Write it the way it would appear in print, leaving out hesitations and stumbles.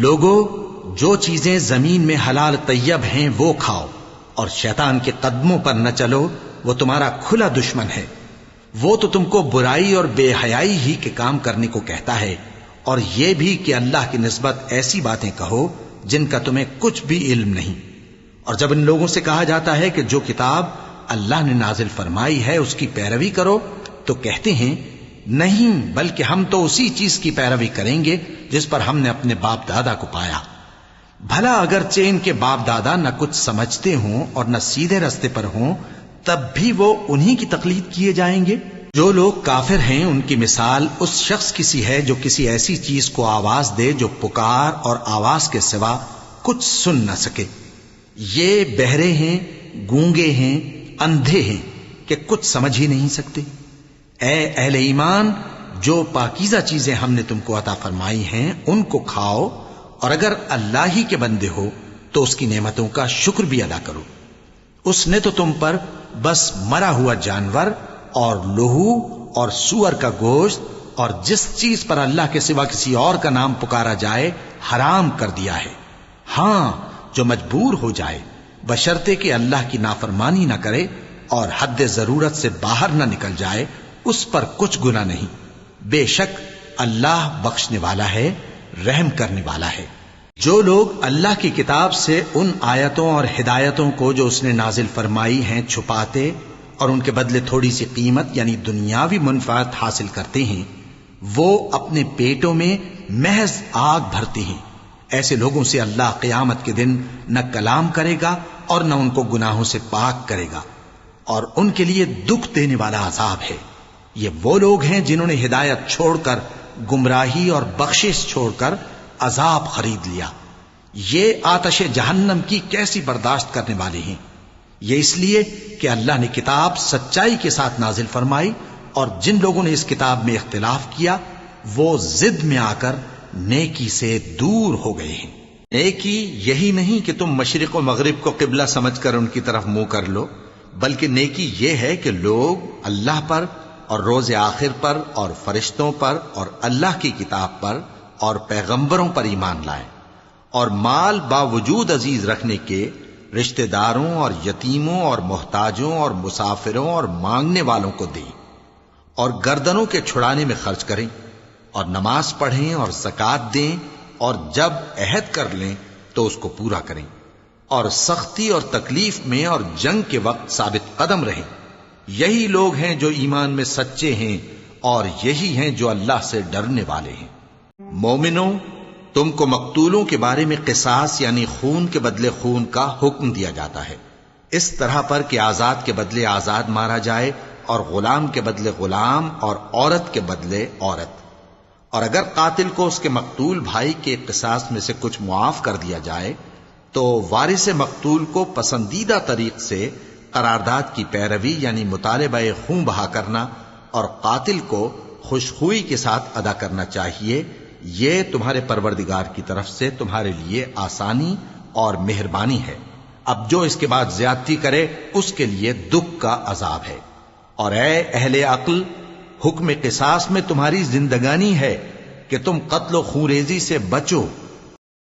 لوگو، جو چیزیں زمین میں حلال طیب ہیں وہ کھاؤ، اور شیطان کے قدموں پر نہ چلو، وہ تمہارا کھلا دشمن ہے۔ وہ تو تم کو برائی اور بے حیائی ہی کے کام کرنے کو کہتا ہے، اور یہ بھی کہ اللہ کی نسبت ایسی باتیں کہو جن کا تمہیں کچھ بھی علم نہیں۔ اور جب ان لوگوں سے کہا جاتا ہے کہ جو کتاب اللہ نے نازل فرمائی ہے اس کی پیروی کرو، تو کہتے ہیں نہیں، بلکہ ہم تو اسی چیز کی پیروی کریں گے جس پر ہم نے اپنے باپ دادا کو پایا۔ بھلا اگرچہ ان کے باپ دادا نہ کچھ سمجھتے ہوں اور نہ سیدھے رستے پر ہوں، تب بھی وہ انہی کی تقلید کیے جائیں گے۔ جو لوگ کافر ہیں ان کی مثال اس شخص کی سی ہے جو کسی ایسی چیز کو آواز دے جو پکار اور آواز کے سوا کچھ سن نہ سکے۔ یہ بہرے ہیں، گونگے ہیں، اندھے ہیں کہ کچھ سمجھ ہی نہیں سکتے۔ اے اہل ایمان، جو پاکیزہ چیزیں ہم نے تم کو عطا فرمائی ہیں ان کو کھاؤ، اور اگر اللہ ہی کے بندے ہو تو اس کی نعمتوں کا شکر بھی ادا کرو۔ اس نے تو تم پر بس مرا ہوا جانور اور لہو اور سور کا گوشت اور جس چیز پر اللہ کے سوا کسی اور کا نام پکارا جائے حرام کر دیا ہے۔ ہاں، جو مجبور ہو جائے، بشرطے کہ اللہ کی نافرمانی نہ کرے اور حد ضرورت سے باہر نہ نکل جائے، اس پر کچھ گناہ نہیں۔ بے شک اللہ بخشنے والا ہے، رحم کرنے والا ہے۔ جو لوگ اللہ کی کتاب سے ان آیتوں اور ہدایتوں کو جو اس نے نازل فرمائی ہیں چھپاتے اور ان کے بدلے تھوڑی سی قیمت یعنی دنیاوی منفعت حاصل کرتے ہیں، وہ اپنے پیٹوں میں محض آگ بھرتے ہیں۔ ایسے لوگوں سے اللہ قیامت کے دن نہ کلام کرے گا اور نہ ان کو گناہوں سے پاک کرے گا، اور ان کے لیے دکھ دینے والا عذاب ہے۔ یہ وہ لوگ ہیں جنہوں نے ہدایت چھوڑ کر گمراہی اور بخشش چھوڑ کر عذاب خرید لیا۔ یہ آتش جہنم کی کیسی برداشت کرنے والے ہیں۔ یہ اس لیے کہ اللہ نے کتاب سچائی کے ساتھ نازل فرمائی، اور جن لوگوں نے اس کتاب میں اختلاف کیا وہ ضد میں آ کر نیکی سے دور ہو گئے ہیں۔ نیکی یہی نہیں کہ تم مشرق و مغرب کو قبلہ سمجھ کر ان کی طرف منہ کر لو، بلکہ نیکی یہ ہے کہ لوگ اللہ پر اور روز آخر پر اور فرشتوں پر اور اللہ کی کتاب پر اور پیغمبروں پر ایمان لائیں، اور مال باوجود عزیز رکھنے کے رشتہ داروں اور یتیموں اور محتاجوں اور مسافروں اور مانگنے والوں کو دیں، اور گردنوں کے چھڑانے میں خرچ کریں، اور نماز پڑھیں اور زکوٰۃ دیں، اور جب عہد کر لیں تو اس کو پورا کریں، اور سختی اور تکلیف میں اور جنگ کے وقت ثابت قدم رہیں۔ یہی لوگ ہیں جو ایمان میں سچے ہیں، اور یہی ہیں جو اللہ سے ڈرنے والے ہیں۔ مومنوں، تم کو مقتولوں کے بارے میں قصاص یعنی خون کے بدلے خون کا حکم دیا جاتا ہے، اس طرح پر کہ آزاد کے بدلے آزاد مارا جائے، اور غلام کے بدلے غلام، اور عورت کے بدلے عورت۔ اور اگر قاتل کو اس کے مقتول بھائی کے قصاص میں سے کچھ معاف کر دیا جائے تو وارث مقتول کو پسندیدہ طریق سے قرارداد کی پیروی یعنی مطالبہ خون بہا کرنا اور قاتل کو خوشخوئی کے ساتھ ادا کرنا چاہیے۔ یہ تمہارے پروردگار کی طرف سے تمہارے لیے آسانی اور مہربانی ہے۔ اب جو اس کے بعد زیادتی کرے اس کے لیے دکھ کا عذاب ہے۔ اور اے اہل عقل، حکم قصاص میں تمہاری زندگانی ہے کہ تم قتل و خونریزی سے بچو